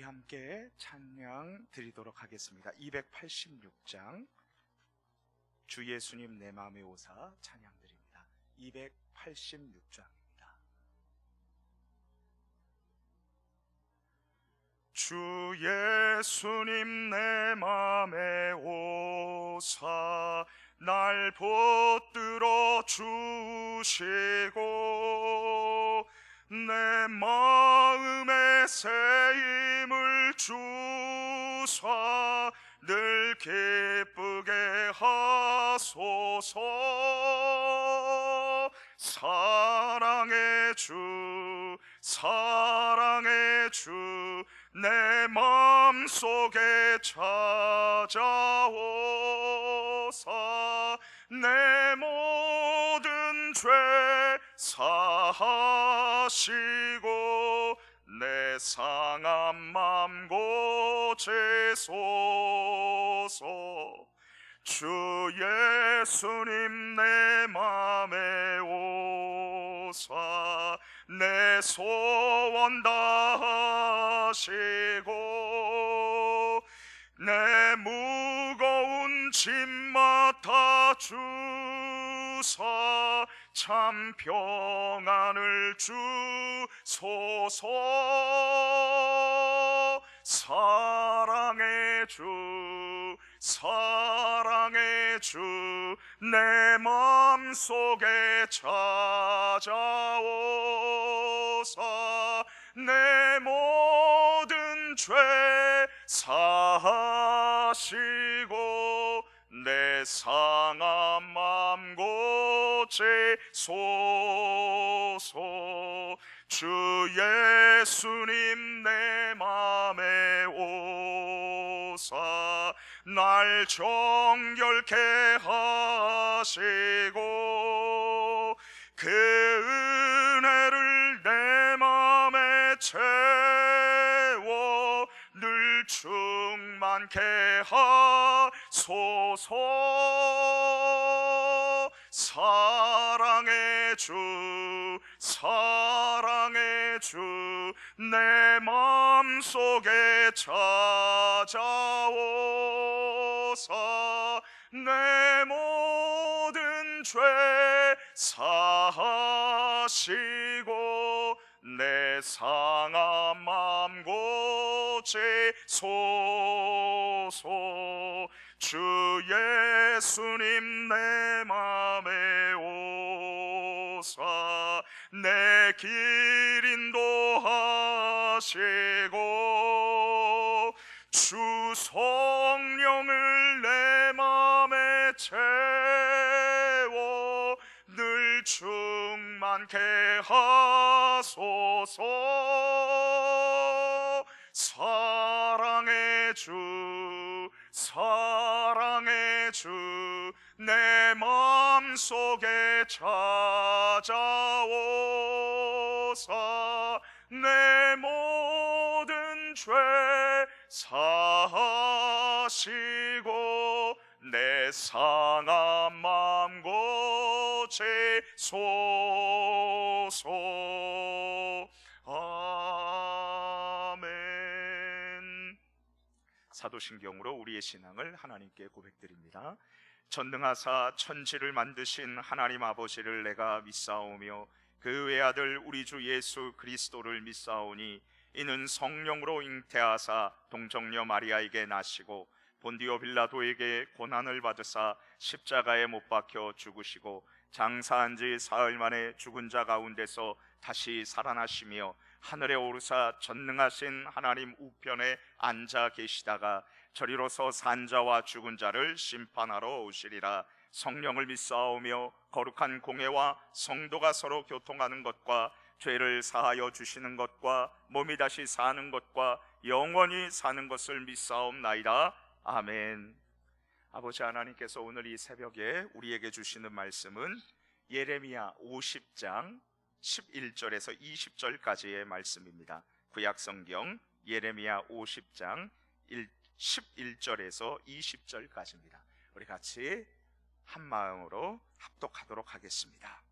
우리 함께 찬양 드리도록 하겠습니다. 286장 주 예수님 내 마음의 오사 찬양 드립니다. 286장입니다. 주 예수님 내 마음의 오사 날 붙들어 주시고 내 마음에 새 힘을 주사 늘 기쁘게 하소서. 사랑의 주 사랑의 주 내 마음속에 찾아오사 내 모든 죄 사하시고 내 상한 맘 고치소서. 주 예수님 내 맘에 오사 내 소원 다하시고 내 무거운 짐 맡아 주사 참 평안을 주소서. 사랑의 주 사랑의 주 내 마음속에 찾아오사 내 모든 죄 사하시고 내 상한 맘 고치소서. 주 예수님 내 맘에 오사 날 정결케 하시고 그 은혜를 내 맘에 채워 늘 충만케 하소서. 사랑의 주 사랑의 주 내 마음속에 찾아오사 내 모든 죄 사하시고 내 상한 맘 고치소서. 주 예수님 내 맘에 오사 내 길 인도하시고 주 성령을 내 맘에 채워 늘 충만케 하소서. 사랑의 주 사랑의 주 내 마음속에 찾아오사 내 모든 죄 사하시고 내 상한 맘 고치소서. 아멘. 사도신경으로 우리의 신앙을 하나님께 고백드립니다. 전능하사 천지를 만드신 하나님 아버지를 내가 믿사오며 그 외아들 우리 주 예수 그리스도를 믿사오니 이는 성령으로 잉태하사 동정녀 마리아에게 나시고 본디오 빌라도에게 고난을 받으사 십자가에 못 박혀 죽으시고 장사한 지 사흘 만에 죽은 자 가운데서 다시 살아나시며 하늘에 오르사 전능하신 하나님 우편에 앉아 계시다가 저리로서 산자와 죽은 자를 심판하러 오시리라. 성령을 믿사오며 거룩한 공회와 성도가 서로 교통하는 것과 죄를 사하여 주시는 것과 몸이 다시 사는 것과 영원히 사는 것을 믿사옵나이다. 아멘. 아버지 하나님께서 오늘 이 새벽에 우리에게 주시는 말씀은 예레미야 50장 11절에서 20절까지의 말씀입니다. 구약성경 예레미야 50장 11절에서 20절까지입니다. 우리 같이 한 마음으로 합독하도록 하겠습니다.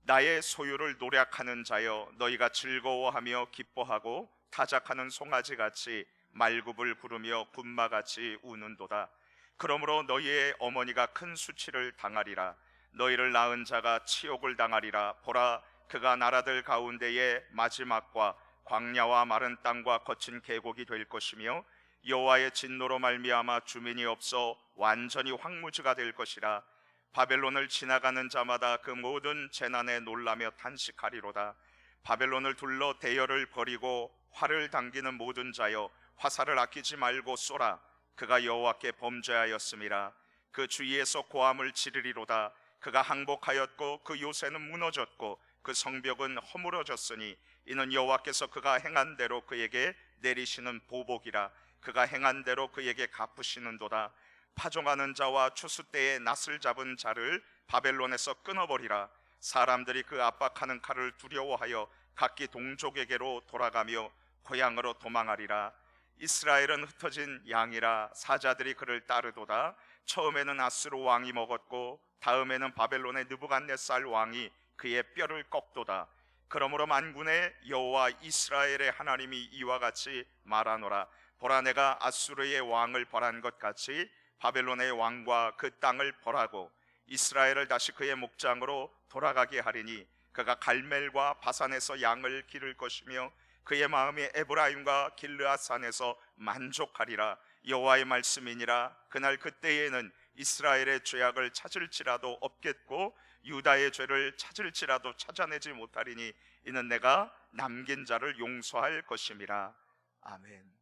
나의 소유를 노략하는 자여, 너희가 즐거워하며 기뻐하고 타작하는 송아지같이 말굽을 부르며 군마같이 우는도다. 그러므로 너희의 어머니가 큰 수치를 당하리라. 너희를 낳은 자가 치욕을 당하리라. 보라, 그가 나라들 가운데의 마지막과 광야와 마른 땅과 거친 계곡이 될 것이며 여호와의 진노로 말미암아 주민이 없어 완전히 황무지가 될 것이라. 바벨론을 지나가는 자마다 그 모든 재난에 놀라며 탄식하리로다. 바벨론을 둘러 대열을 벌이고 활을 당기는 모든 자여, 화살을 아끼지 말고 쏘라. 그가 여호와께 범죄하였음이라. 그 주위에서 고함을 지르리로다. 그가 항복하였고 그 요새는 무너졌고 그 성벽은 허물어졌으니 이는 여호와께서 그가 행한 대로 그에게 내리시는 보복이라. 그가 행한 대로 그에게 갚으시는도다. 파종하는 자와 추수 때에 낫을 잡은 자를 바벨론에서 끊어버리라. 사람들이 그 압박하는 칼을 두려워하여 각기 동족에게로 돌아가며 고향으로 도망하리라. 이스라엘은 흩어진 양이라. 사자들이 그를 따르도다. 처음에는 아수르 왕이 먹었고 다음에는 바벨론의 느부갓네살 왕이 그의 뼈를 꺾도다. 그러므로 만군의 여호와 이스라엘의 하나님이 이와 같이 말하노라. 보라, 내가 아수르의 왕을 벌한 것 같이 바벨론의 왕과 그 땅을 벌하고 이스라엘을 다시 그의 목장으로 돌아가게 하리니 그가 갈멜과 바산에서 양을 기를 것이며 그의 마음이 에브라임과 길르앗산에서 만족하리라. 여호와의 말씀이니라. 그날 그때에는 이스라엘의 죄악을 찾을지라도 없겠고 유다의 죄를 찾을지라도 찾아내지 못하리니 이는 내가 남긴 자를 용서할 것임이라. 아멘.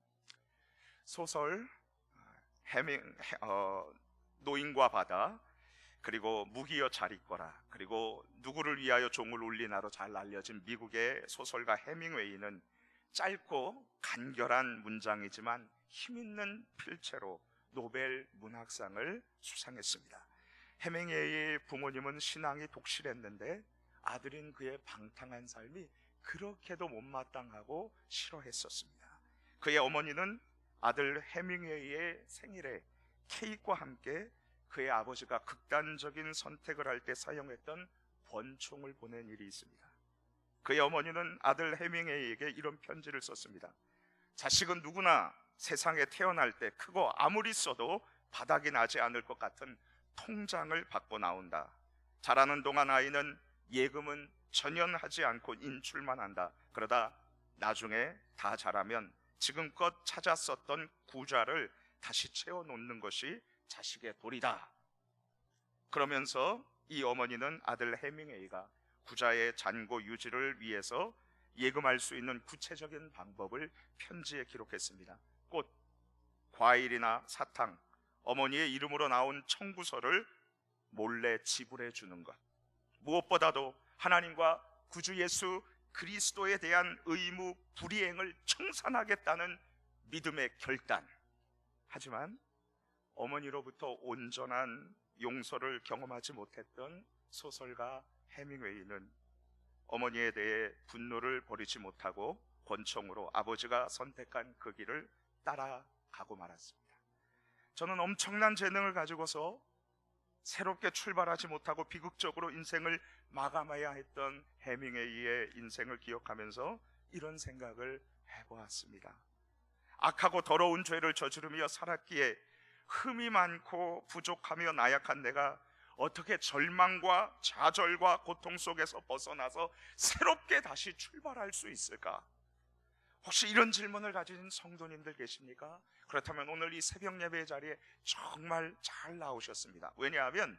소설 노인과 바다, 그리고 무기여 잘 있거라, 그리고 누구를 위하여 종을 울리나로 잘 알려진 미국의 소설가 해밍웨이는 짧고 간결한 문장이지만 힘있는 필체로 노벨 문학상을 수상했습니다. 해밍웨이의 부모님은 신앙이 독실했는데 아들인 그의 방탕한 삶이 그렇게도 못마땅하고 싫어했었습니다. 그의 어머니는 아들 해밍웨이의 생일에 케이크와 함께 그의 아버지가 극단적인 선택을 할 때 사용했던 권총을 보낸 일이 있습니다. 그의 어머니는 아들 해밍웨이에게 이런 편지를 썼습니다. 자식은 누구나 세상에 태어날 때 크고 아무리 써도 바닥이 나지 않을 것 같은 통장을 받고 나온다. 자라는 동안 아이는 예금은 전혀 하지 않고 인출만 한다. 그러다 나중에 다 자라면 지금껏 찾아 썼던 구좌를 다시 채워놓는 것이 자식의 도리다. 그러면서 이 어머니는 아들 해밍웨이가 구좌의 잔고 유지를 위해서 예금할 수 있는 구체적인 방법을 편지에 기록했습니다. 꽃, 과일이나 사탕, 어머니의 이름으로 나온 청구서를 몰래 지불해 주는 것, 무엇보다도 하나님과 구주 예수 그리스도에 대한 의무 불이행을 청산하겠다는 믿음의 결단. 하지만 어머니로부터 온전한 용서를 경험하지 못했던 소설가 해밍웨이는 어머니에 대해 분노를 버리지 못하고 권총으로 아버지가 선택한 그 길을 따라가고 말았습니다. 저는 엄청난 재능을 가지고서 새롭게 출발하지 못하고 비극적으로 인생을 마감해야 했던 해밍웨이의 인생을 기억하면서 이런 생각을 해보았습니다. 악하고 더러운 죄를 저지르며 살았기에 흠이 많고 부족하며 나약한 내가 어떻게 절망과 좌절과 고통 속에서 벗어나서 새롭게 다시 출발할 수 있을까? 혹시 이런 질문을 가진 성도님들 계십니까? 그렇다면 오늘 이 새벽 예배 자리에 정말 잘 나오셨습니다. 왜냐하면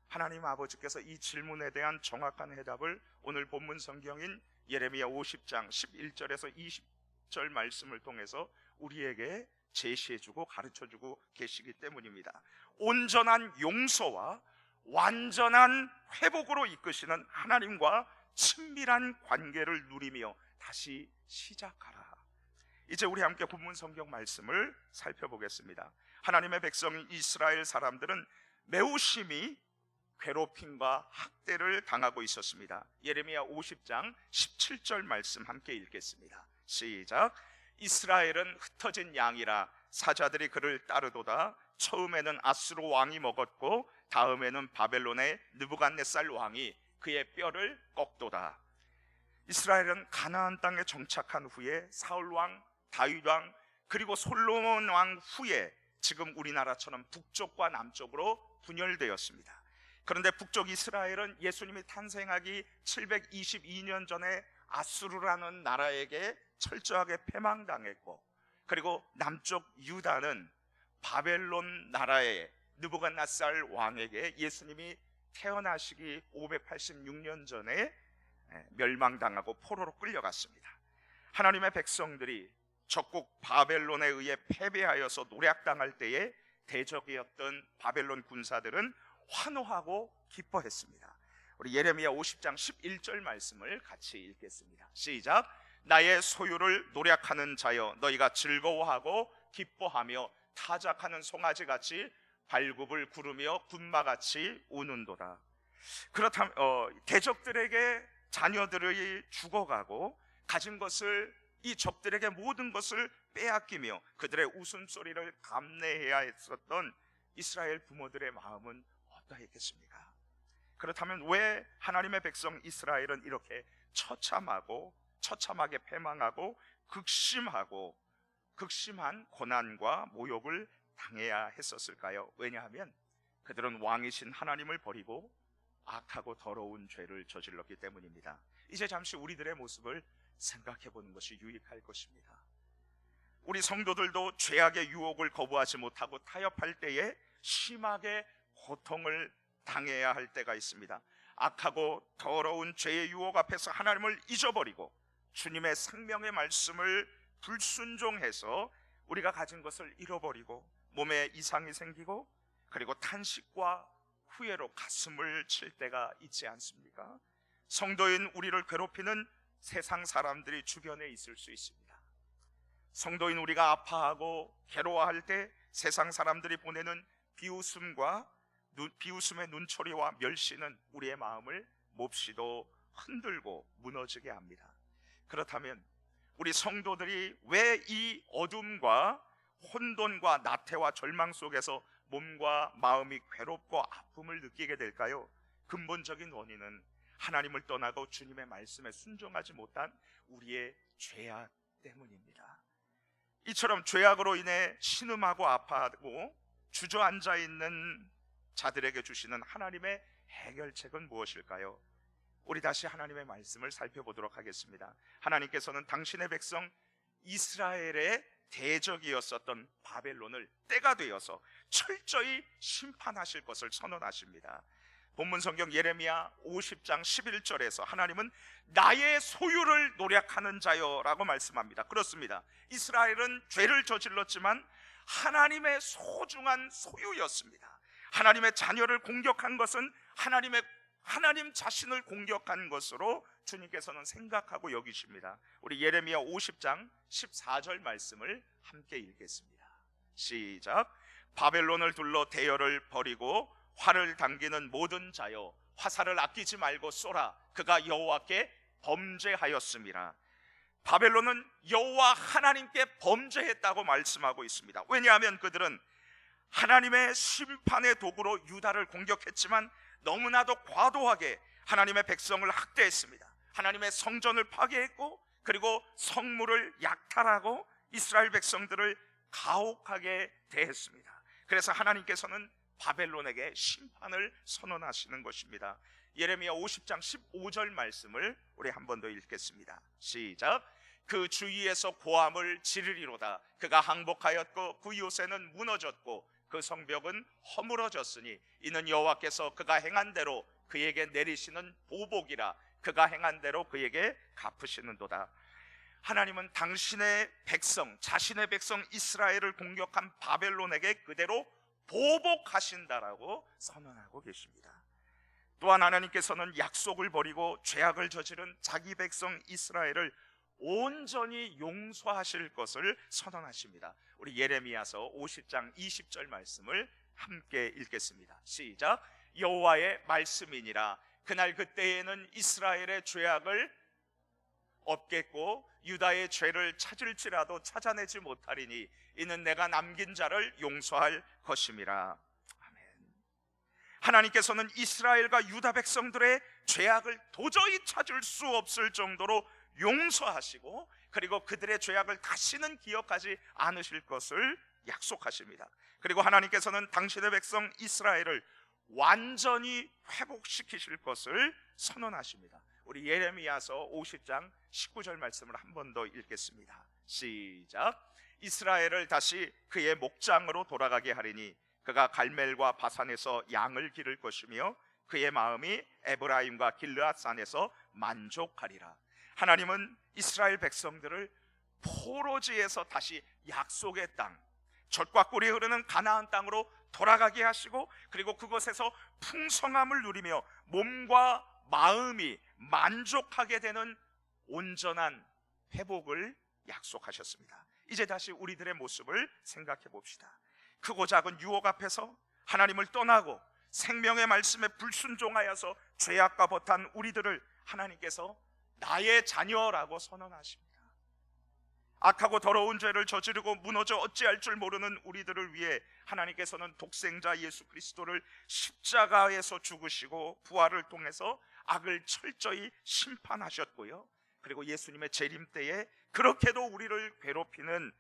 하나님 아버지께서 이 질문에 대한 정확한 해답을 오늘 본문 성경인 예레미야 50장 11절에서 20절 말씀을 통해서 우리에게 제시해주고 가르쳐주고 계시기 때문입니다. 온전한 용서와 완전한 회복으로 이끄시는 하나님과 친밀한 관계를 누리며 다시 시작하라. 이제 우리 함께 본문 성경 말씀을 살펴보겠습니다. 하나님의 백성인 이스라엘 사람들은 매우 심히 괴롭힘과 학대를 당하고 있었습니다. 예레미야 50장 17절 말씀 함께 읽겠습니다. 시작. 이스라엘은 흩어진 양이라. 사자들이 그를 따르도다. 처음에는 아수르 왕이 먹었고 다음에는 바벨론의 느부갓네살 왕이 그의 뼈를 꺾도다. 이스라엘은 가나안 땅에 정착한 후에 사울 왕, 다윗 왕, 그리고 솔로몬 왕 후에 지금 우리나라처럼 북쪽과 남쪽으로 분열되었습니다. 그런데 북쪽 이스라엘은 예수님이 탄생하기 722년 전에 아수르라는 나라에게 철저하게 패망당했고, 그리고 남쪽 유다는 바벨론 나라의 느부갓네살 왕에게 예수님이 태어나시기 586년 전에 멸망당하고 포로로 끌려갔습니다. 하나님의 백성들이 적국 바벨론에 의해 패배하여서 노략당할 때에 대적이었던 바벨론 군사들은 환호하고 기뻐했습니다. 우리 예레미야 50장 11절 말씀을 같이 읽겠습니다. 시작. 나의 소유를 노략하는 자여, 너희가 즐거워하고 기뻐하며 타작하는 송아지같이 발굽을 구르며 군마같이 우는도다. 그렇다면 대적들에게 자녀들이 죽어가고 가진 것을, 이 적들에게 모든 것을 빼앗기며 그들의 웃음소리를 감내해야 했었던 이스라엘 부모들의 마음은 어떠했겠습니까? 그렇다면 왜 하나님의 백성 이스라엘은 이렇게 처참하게 패망하고 극심한 고난과 모욕을 당해야 했었을까요? 왜냐하면 그들은 왕이신 하나님을 버리고 악하고 더러운 죄를 저질렀기 때문입니다. 이제 잠시 우리들의 모습을 생각해 보는 것이 유익할 것입니다. 우리 성도들도 죄악의 유혹을 거부하지 못하고 타협할 때에 심하게 고통을 당해야 할 때가 있습니다. 악하고 더러운 죄의 유혹 앞에서 하나님을 잊어버리고 주님의 생명의 말씀을 불순종해서 우리가 가진 것을 잃어버리고 몸에 이상이 생기고 그리고 탄식과 후회로 가슴을 칠 때가 있지 않습니까? 성도인 우리를 괴롭히는 세상 사람들이 주변에 있을 수 있습니다. 성도인 우리가 아파하고 괴로워할 때 세상 사람들이 보내는 비웃음의 눈초리와 멸시는 우리의 마음을 몹시도 흔들고 무너지게 합니다. 그렇다면 우리 성도들이 왜 이 어둠과 혼돈과 나태와 절망 속에서 몸과 마음이 괴롭고 아픔을 느끼게 될까요? 근본적인 원인은 하나님을 떠나고 주님의 말씀에 순종하지 못한 우리의 죄악 때문입니다. 이처럼 죄악으로 인해 신음하고 아파하고 주저앉아 있는 자들에게 주시는 하나님의 해결책은 무엇일까요? 우리 다시 하나님의 말씀을 살펴보도록 하겠습니다. 하나님께서는 당신의 백성 이스라엘의 대적이었었던 바벨론을 때가 되어서 철저히 심판하실 것을 선언하십니다. 본문 성경 예레미야 50장 11절에서 하나님은 나의 소유를 노략하는 자여 라고 말씀합니다. 그렇습니다. 이스라엘은 죄를 저질렀지만 하나님의 소중한 소유였습니다. 하나님의 자녀를 공격한 것은 하나님 자신을 공격한 것으로 주님께서는 생각하고 여기십니다. 우리 예레미야 50장 14절 말씀을 함께 읽겠습니다. 시작. 바벨론을 둘러 대열을 벌이고 활을 당기는 모든 자여, 화살을 아끼지 말고 쏘라. 그가 여호와께 범죄하였습니다. 바벨론은 여호와 하나님께 범죄했다고 말씀하고 있습니다. 왜냐하면 그들은 하나님의 심판의 도구로 유다를 공격했지만 너무나도 과도하게 하나님의 백성을 학대했습니다. 하나님의 성전을 파괴했고 그리고 성물을 약탈하고 이스라엘 백성들을 가혹하게 대했습니다. 그래서 하나님께서는 바벨론에게 심판을 선언하시는 것입니다. 예레미야 50장 15절 말씀을 우리 한 번 더 읽겠습니다. 시작. 그 주위에서 고함을 지르리로다. 그가 항복하였고 그 요새는 무너졌고 그 성벽은 허물어졌으니 이는 여호와께서 그가 행한 대로 그에게 내리시는 보복이라. 그가 행한 대로 그에게 갚으시는도다. 하나님은 당신의 백성, 자신의 백성 이스라엘을 공격한 바벨론에게 그대로 보복하신다라고 선언하고 계십니다. 또한 하나님께서는 약속을 버리고 죄악을 저지른 자기 백성 이스라엘을 온전히 용서하실 것을 선언하십니다. 우리 예레미야서 50장 20절 말씀을 함께 읽겠습니다. 시작. 여호와의 말씀이니라. 그날 그때에는 이스라엘의 죄악을 없겠고 유다의 죄를 찾을지라도 찾아내지 못하리니 이는 내가 남긴 자를 용서할 것임이라. 아멘. 하나님께서는 이스라엘과 유다 백성들의 죄악을 도저히 찾을 수 없을 정도로 용서하시고, 그리고 그들의 죄악을 다시는 기억하지 않으실 것을 약속하십니다. 그리고 하나님께서는 당신의 백성 이스라엘을 완전히 회복시키실 것을 선언하십니다. 우리 예레미야서 50장 19절 말씀을 한 번 더 읽겠습니다. 시작. 이스라엘을 다시 그의 목장으로 돌아가게 하리니 그가 갈멜과 바산에서 양을 기를 것이며 그의 마음이 에브라임과 길르앗 산에서 만족하리라. 하나님은 이스라엘 백성들을 포로지에서 다시 약속의 땅, 젖과 꿀이 흐르는 가나안 땅으로 돌아가게 하시고, 그리고 그곳에서 풍성함을 누리며 몸과 마음이 만족하게 되는 온전한 회복을 약속하셨습니다. 이제 다시 우리들의 모습을 생각해 봅시다. 크고 작은 유혹 앞에서 하나님을 떠나고 생명의 말씀에 불순종하여서 죄악과 버탄 우리들을 하나님께서 나의 자녀라고 선언하십니다. 악하고 더러운 죄를 저지르고 무너져 어찌할 줄 모르는 우리들을 위해 하나님께서는 독생자 예수 그리스도를 십자가에서 죽으시고 부활을 통해서 악을 철저히 심판하셨고요, 그리고 예수님의 재림 때에 그렇게도 우리를 괴롭히는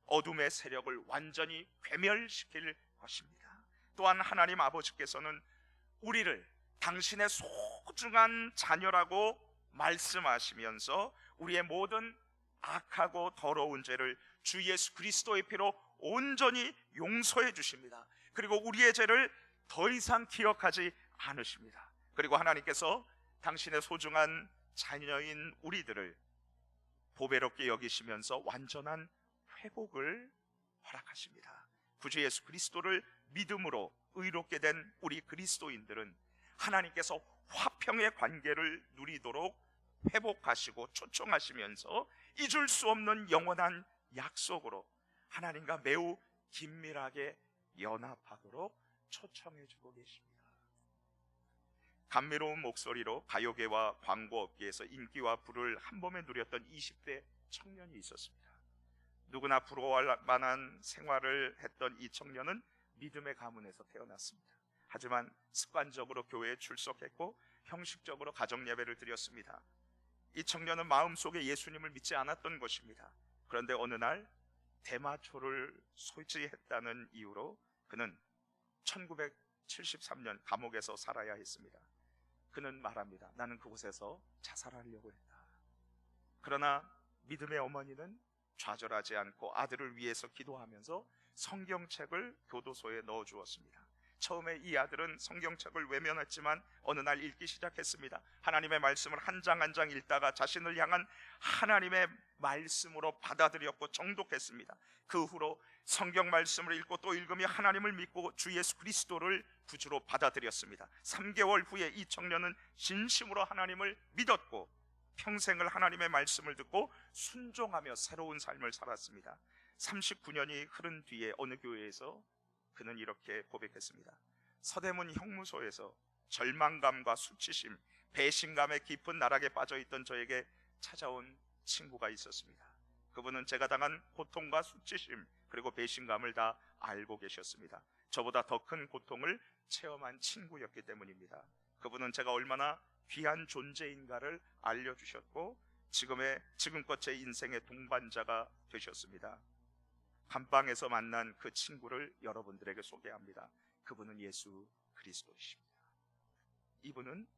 어둠의 세력을 완전히 괴멸시킬 것입니다. 또한 하나님 아버지께서는 우리를 당신의 소중한 자녀라고 말씀하시면서 우리의 모든 악하고 더러운 죄를 주 예수 그리스도의 피로 온전히 용서해 주십니다. 그리고 우리의 죄를 더 이상 기억하지 않으십니다. 그리고 하나님께서 당신의 소중한 자녀인 우리들을 보배롭게 여기시면서 완전한 회복을 허락하십니다. 구주 예수 그리스도를 믿음으로 의롭게 된 우리 그리스도인들은 하나님께서 화평의 관계를 누리도록 회복하시고 초청하시면서 잊을 수 없는 영원한 약속으로 하나님과 매우 긴밀하게 연합하도록 초청해주고 계십니다. 감미로운 목소리로 가요계와 광고업계에서 인기와 부를 한 몸에 누렸던 20대 청년이 있었습니다. 누구나 부러워할 만한 생활을 했던 이 청년은 믿음의 가문에서 태어났습니다. 하지만 습관적으로 교회에 출석했고 형식적으로 가정 예배를 드렸습니다. 이 청년은 마음속에 예수님을 믿지 않았던 것입니다. 그런데 어느 날 대마초를 소지했다는 이유로 그는 1973년 감옥에서 살아야 했습니다. 그는 말합니다. 나는 그곳에서 자살하려고 했다. 그러나 믿음의 어머니는 좌절하지 않고 아들을 위해서 기도하면서 성경책을 교도소에 넣어주었습니다. 처음에 이 아들은 성경책을 외면했지만 어느 날 읽기 시작했습니다. 하나님의 말씀을 한 장 한 장 읽다가 자신을 향한 하나님의 말씀으로 받아들였고 정독했습니다. 그 후로 성경 말씀을 읽고 또 읽으며 하나님을 믿고 주 예수 그리스도를 구주로 받아들였습니다. 3개월 후에 이 청년은 진심으로 하나님을 믿었고 평생을 하나님의 말씀을 듣고 순종하며 새로운 삶을 살았습니다. 39년이 흐른 뒤에 어느 교회에서 그는 이렇게 고백했습니다. 서대문 형무소에서 절망감과 수치심, 배신감의 깊은 나락에 빠져있던 저에게 찾아온 친구가 있었습니다. 그분은 제가 당한 고통과 수치심 그리고 배신감을 다 알고 계셨습니다. 저보다 더 큰 고통을 체험한 친구였기 때문입니다. 그분은 제가 얼마나 귀한 존재인가를 알려주셨고 지금껏 제 인생의 동반자가 되셨습니다. 감방에서 만난 그 친구를 여러분들에게 소개합니다. 그분은 예수 그리스도이십니다. 이분은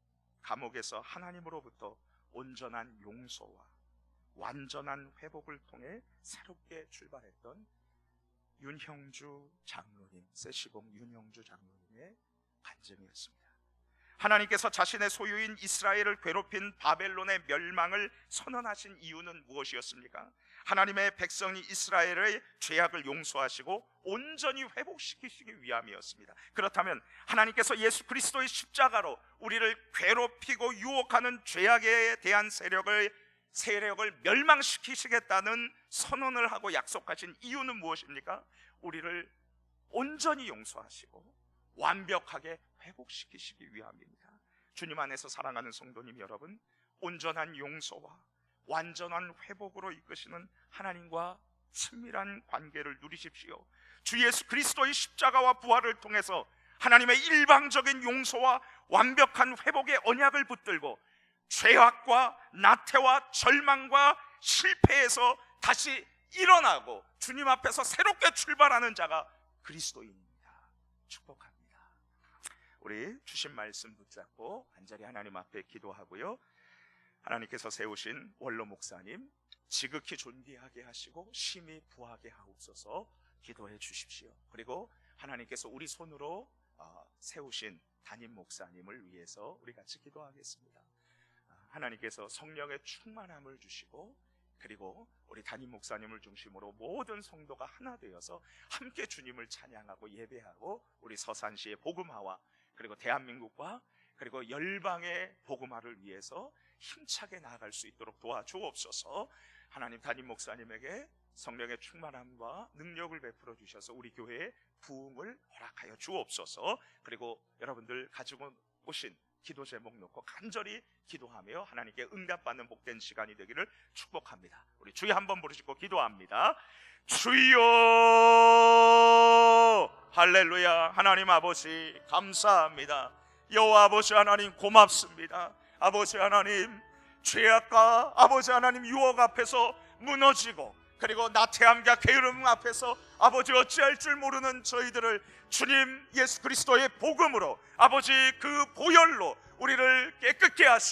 감옥에서 하나님으로부터 온전한 용서와 완전한 회복을 통해 새롭게 출발했던 윤형주 장로님, 세시봉 윤형주 장로님의 간증이었습니다. 하나님께서 자신의 소유인 이스라엘을 괴롭힌 바벨론의 멸망을 선언하신 이유는 무엇이었습니까? 하나님의 백성이 이스라엘의 죄악을 용서하시고 온전히 회복시키시기 위함이었습니다. 그렇다면 하나님께서 예수 그리스도의 십자가로 우리를 괴롭히고 유혹하는 죄악에 대한 세력을 멸망시키시겠다는 선언을 하고 약속하신 이유는 무엇입니까? 우리를 온전히 용서하시고 완벽하게 회복시키시기 위함입니다. 주님 안에서 사랑하는 성도님 여러분, 온전한 용서와 완전한 회복으로 이끄시는 하나님과 친밀한 관계를 누리십시오. 주 예수 그리스도의 십자가와 부활을 통해서 하나님의 일방적인 용서와 완벽한 회복의 언약을 붙들고 죄악과 나태와 절망과 실패에서 다시 일어나고 주님 앞에서 새롭게 출발하는 자가 그리스도인입니다. 축복합니다. 우리 주신 말씀 붙잡고 간절히 하나님 앞에 기도하고요, 하나님께서 세우신 원로 목사님 지극히 존귀하게 하시고 심히 부하게 하옵소서 기도해 주십시오. 그리고 하나님께서 우리 손으로 세우신 담임 목사님을 위해서 우리 같이 기도하겠습니다. 하나님께서 성령의 충만함을 주시고, 그리고 우리 담임 목사님을 중심으로 모든 성도가 하나 되어서 함께 주님을 찬양하고 예배하고 우리 서산시의 복음화와 그리고 대한민국과 그리고 열방의 복음화를 위해서 힘차게 나아갈 수 있도록 도와주옵소서. 하나님, 담임 목사님에게 성령의 충만함과 능력을 베풀어 주셔서 우리 교회에 부흥을 허락하여 주옵소서. 그리고 여러분들 가지고 오신 기도 제목 놓고 간절히 기도하며 하나님께 응답받는 복된 시간이 되기를 축복합니다. 우리 주여 한번 부르시고 기도합니다. 주여, 할렐루야. 하나님 아버지 감사합니다. 여호와 아버지 하나님 고맙습니다. 아버지 하나님, 죄악과 아버지 하나님 유혹 앞에서 무너지고 그리고 나태함과 게으름 앞에서 아버지 어찌할 줄 모르는 저희들을 주님 예수 그리스도의 복음으로 아버지 그 보혈로 우리를 깨끗게 하시고